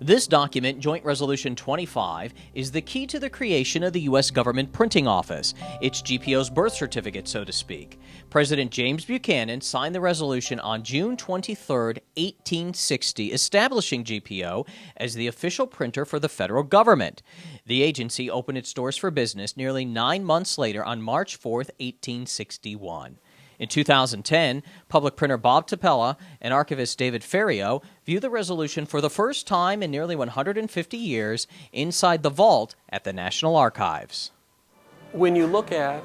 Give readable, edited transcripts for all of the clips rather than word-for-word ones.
This document, Joint Resolution 25, is the key to the creation of the U.S. Government Printing Office. It's GPO's birth certificate, so to speak. President James Buchanan signed the resolution on June 23, 1860, establishing GPO as the official printer for the federal government. The agency opened its doors for business nearly 9 months later on March 4, 1861. In 2010, Public Printer Bob Tapella and Archivist David Ferriero view the resolution for the first time in nearly 150 years inside the vault at the National Archives. When you look at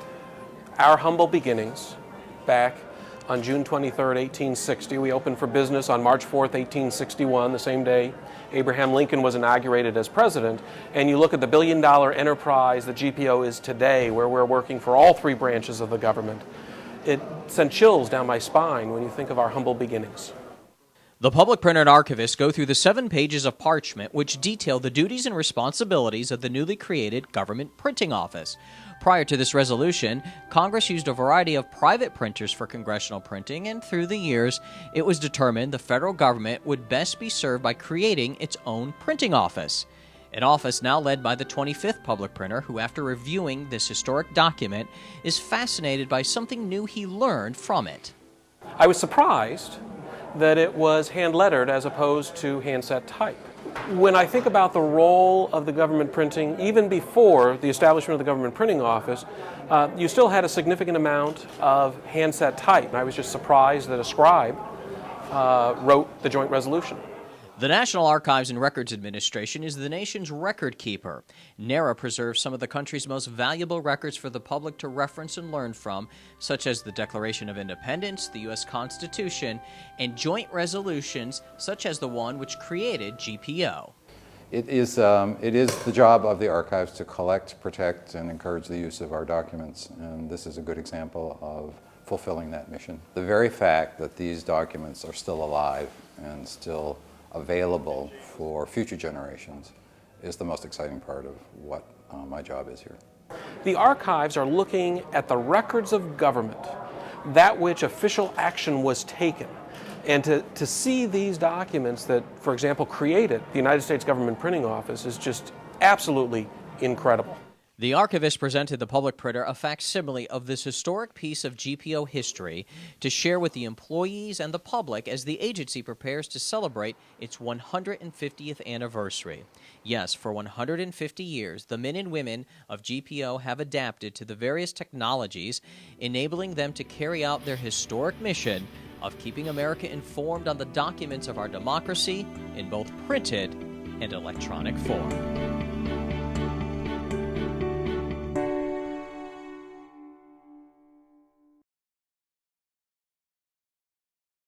our humble beginnings back on June 23, 1860, we opened for business on March 4, 1861, the same day Abraham Lincoln was inaugurated as president, and you look at the billion-dollar enterprise that GPO is today, where we're working for all three branches of the government, it sent chills down my spine when you think of our humble beginnings. The public printer and archivist go through the 7 pages of parchment which detail the duties and responsibilities of the newly created Government Printing Office. Prior to this resolution, Congress used a variety of private printers for congressional printing, and through the years, it was determined the federal government would best be served by creating its own printing office. An office now led by the 25th public printer, who, after reviewing this historic document, is fascinated by something new he learned from it. I was surprised that it was hand-lettered as opposed to hand-set type. When I think about the role of the government printing, even before the establishment of the Government Printing Office, you still had a significant amount of hand-set type. I was just surprised that a scribe wrote the joint resolution. The National Archives and Records Administration is the nation's record keeper. NARA preserves some of the country's most valuable records for the public to reference and learn from, such as the Declaration of Independence, the U.S. Constitution, and joint resolutions such as the one which created GPO. It is the job of the archives to collect, protect, and encourage the use of our documents, and this is a good example of fulfilling that mission. The very fact that these documents are still alive and still available for future generations is the most exciting part of what my job is here. The archives are looking at the records of government, that which official action was taken. And to see these documents that, for example, created the United States Government Printing Office is just absolutely incredible. The archivist presented the public printer a facsimile of this historic piece of GPO history to share with the employees and the public as the agency prepares to celebrate its 150th anniversary. Yes, for 150 years, the men and women of GPO have adapted to the various technologies, enabling them to carry out their historic mission of keeping America informed on the documents of our democracy in both printed and electronic form.